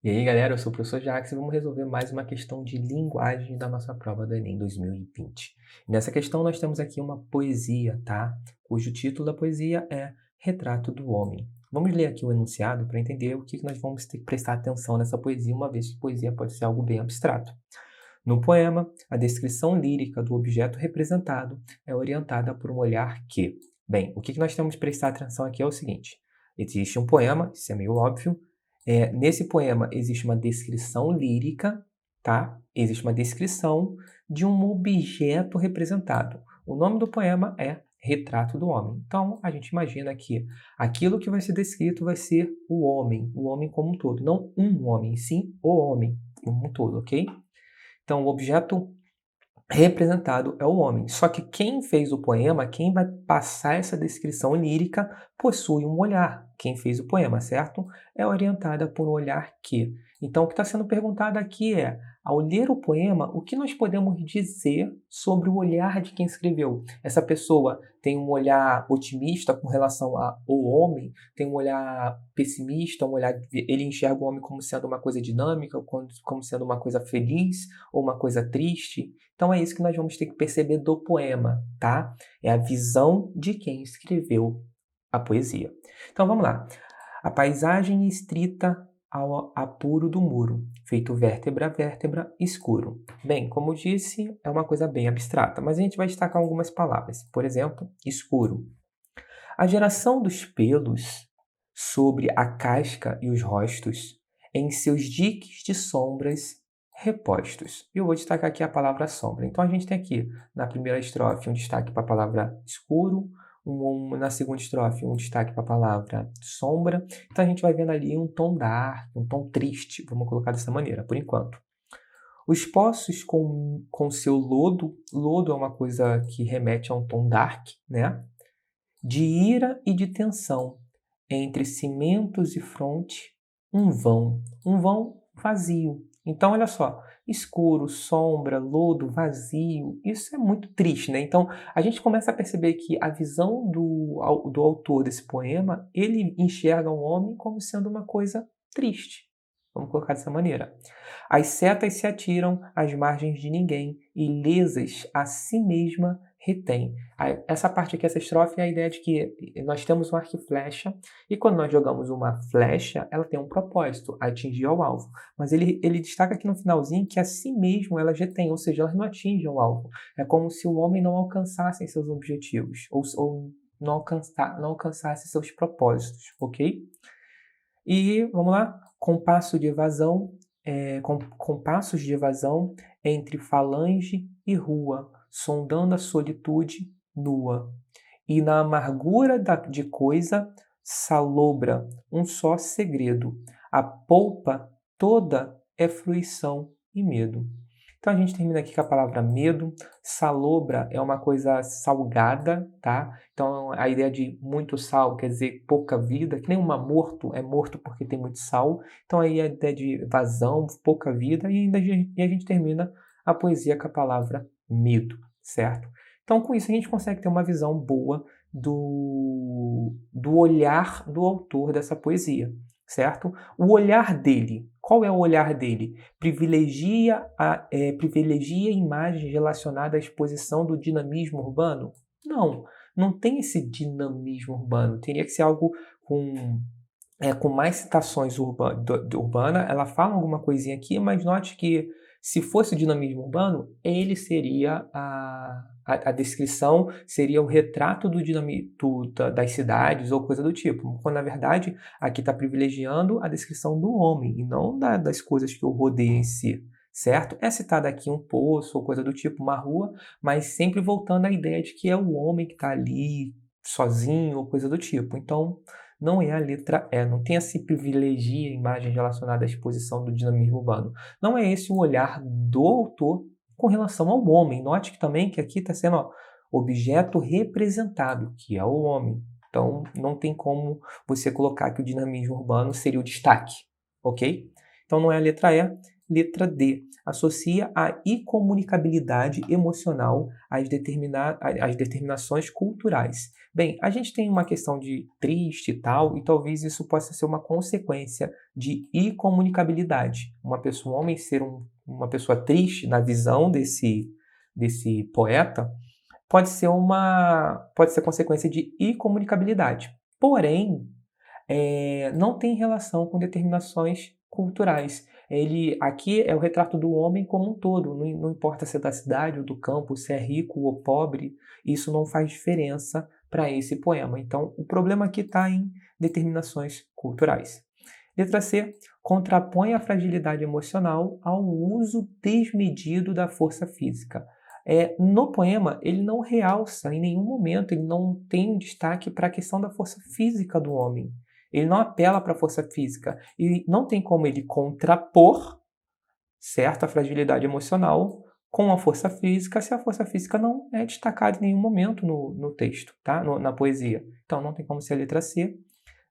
E aí, galera, eu sou o professor Jax e vamos resolver mais uma questão de linguagem da nossa prova do Enem 2020. Nessa questão, nós temos aqui uma poesia, tá? Cujo título da poesia é Retrato do Homem. Vamos ler aqui o enunciado para entender o que nós vamos ter que prestar atenção nessa poesia, uma vez que poesia pode ser algo bem abstrato. No poema, a descrição lírica do objeto representado é orientada por um olhar que... Bem, o que nós temos que prestar atenção aqui é o seguinte: existe um poema, isso é meio óbvio. Nesse poema existe uma descrição lírica, tá? Existe uma descrição de um objeto representado. O nome do poema é Retrato do Homem. Então, a gente imagina que aquilo que vai ser descrito vai ser o homem como um todo. Não um homem, sim o homem como um todo, ok? Então, o objeto representado é o homem. Só que quem fez o poema, quem vai passar essa descrição lírica, possui um olhar. Quem fez o poema, certo? É orientada por um olhar que. Então, o que está sendo perguntado aqui é, ao ler o poema, o que nós podemos dizer sobre o olhar de quem escreveu? Essa pessoa tem um olhar otimista com relação ao homem, tem um olhar pessimista, ele enxerga o homem como sendo uma coisa dinâmica, como sendo uma coisa feliz ou uma coisa triste. Então é isso que nós vamos ter que perceber do poema, tá? É a visão de quem escreveu a poesia. Então vamos lá. A paisagem estrita ao apuro do muro, feito vértebra a vértebra, escuro. Bem, como eu disse, é uma coisa bem abstrata, mas a gente vai destacar algumas palavras. Por exemplo, escuro. A geração dos pelos sobre a casca e os rostos, em seus diques de sombras repostos. E eu vou destacar aqui a palavra sombra. Então a gente tem aqui na primeira estrofe um destaque para a palavra escuro, na segunda estrofe um destaque para a palavra sombra. Então a gente vai vendo ali um tom dark, um tom triste, vamos colocar dessa maneira, por enquanto. Os poços com seu lodo é uma coisa que remete a um tom dark, né? De ira e de tensão, entre cimentos e fronte, um vão vazio. Então, olha só, escuro, sombra, lodo, vazio, isso é muito triste, né? Então, a gente começa a perceber que a visão do autor desse poema, ele enxerga o homem como sendo uma coisa triste. Vamos colocar dessa maneira. As setas se atiram às margens de ninguém, ilesas a si mesma retém. Essa parte aqui, essa estrofe, é a ideia de que nós temos um arco e flecha, e quando nós jogamos uma flecha, ela tem um propósito, atingir ao alvo. Mas ele destaca aqui no finalzinho que a si mesmo elas retêm, ou seja, elas não atingem o alvo. É como se o homem não alcançasse seus objetivos, ou não alcançasse seus propósitos, ok? E vamos lá, compassos de evasão entre falange e rua, sondando a solitude nua. E na amargura de coisa salobra um só segredo. A polpa toda é fruição e medo. Então a gente termina aqui com a palavra medo. Salobra é uma coisa salgada, tá? Então a ideia de muito sal quer dizer pouca vida, que nem um morto é morto porque tem muito sal. Então aí a ideia de vazão, pouca vida, e a gente termina a poesia com a palavra medo, certo? Então com isso a gente consegue ter uma visão boa do olhar do autor dessa poesia, certo? O olhar dele, qual é o olhar dele? Privilegia imagens relacionadas à exposição do dinamismo urbano? Não, não tem esse dinamismo urbano. Teria que ser algo com mais citações urbana. Ela fala alguma coisinha aqui, mas note que se fosse o dinamismo urbano, ele seria a descrição, seria o retrato das cidades ou coisa do tipo. Quando, na verdade, aqui está privilegiando a descrição do homem e não das coisas que o rodeiam em si, certo? É citado aqui um poço ou coisa do tipo, uma rua, mas sempre voltando à ideia de que é o homem que está ali sozinho ou coisa do tipo. Então, não é a letra E, não tem esse privilegia imagem relacionada à exposição do dinamismo urbano. Não é esse o olhar do autor com relação ao homem. Note que também que aqui está sendo objeto representado, que é o homem. Então, não tem como você colocar que o dinamismo urbano seria o destaque, ok? Então, não é a letra E. Letra D, associa a incomunicabilidade emocional às determinações culturais. Bem, a gente tem uma questão de triste e tal, e talvez isso possa ser uma consequência de incomunicabilidade. Um homem ser uma pessoa triste na visão desse poeta pode ser consequência de incomunicabilidade. Porém, não tem relação com determinações culturais. Ele aqui é o retrato do homem como um todo, não importa se é da cidade ou do campo, se é rico ou pobre, isso não faz diferença para esse poema. Então, o problema aqui está em determinações culturais. Letra C, contrapõe a fragilidade emocional ao uso desmedido da força física. No poema, ele não realça em nenhum momento, ele não tem um destaque para a questão da força física do homem. Ele não apela para a força física. E não tem como ele contrapor, certo, a fragilidade emocional com a força física, se a força física não é destacada em nenhum momento no texto, tá? Na poesia. Então, não tem como ser a letra C.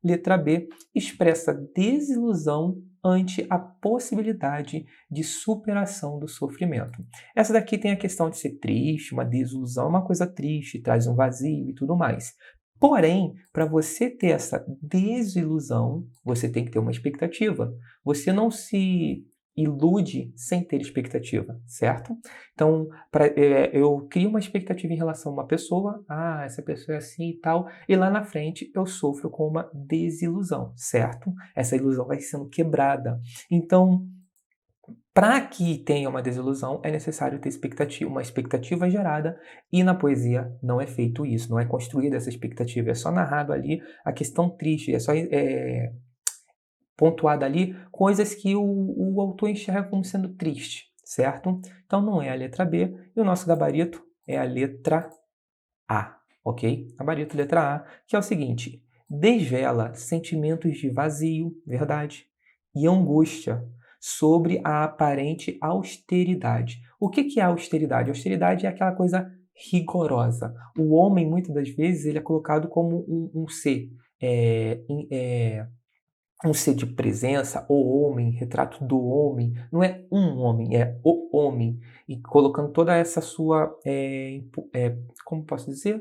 Letra B, expressa desilusão ante a possibilidade de superação do sofrimento. Essa daqui tem a questão de ser triste, uma desilusão, uma coisa triste, traz um vazio e tudo mais. Porém, para você ter essa desilusão, você tem que ter uma expectativa. Você não se ilude sem ter expectativa, certo? Então, eu crio uma expectativa em relação a uma pessoa, essa pessoa é assim e tal, e lá na frente eu sofro com uma desilusão, certo? Essa ilusão vai sendo quebrada. Então, para que tenha uma desilusão, é necessário ter uma expectativa gerada, e na poesia não é feito isso, não é construída essa expectativa, é só narrado ali a questão triste, é só pontuada ali coisas que o autor enxerga como sendo triste, certo? Então não é a letra B, e o nosso gabarito é a letra A, ok? Gabarito letra A, que é o seguinte: desvela sentimentos de vazio, verdade, e angústia sobre a aparente austeridade. O que é austeridade? Austeridade é aquela coisa rigorosa. O homem, muitas das vezes, ele é colocado como um ser um ser de presença, o homem, retrato do homem, não é um homem, é o homem, e colocando toda essa sua, como posso dizer?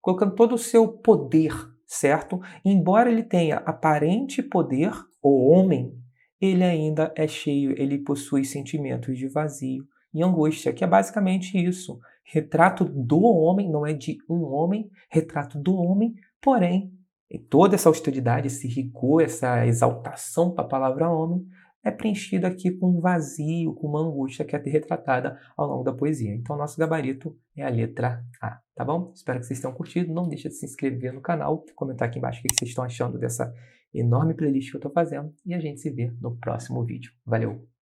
Colocando todo o seu poder, certo? Embora ele tenha aparente poder, o homem, ele ainda é cheio, ele possui sentimentos de vazio e angústia, que é basicamente isso. Retrato do homem, não é de um homem, retrato do homem, porém, e toda essa austeridade, esse rigor, essa exaltação para a palavra homem é preenchida aqui com um vazio, com uma angústia que é retratada ao longo da poesia. Então, nosso gabarito é a letra A, tá bom? Espero que vocês tenham curtido. Não deixe de se inscrever no canal, comentar aqui embaixo o que vocês estão achando dessa enorme playlist que eu estou fazendo e a gente se vê no próximo vídeo. Valeu!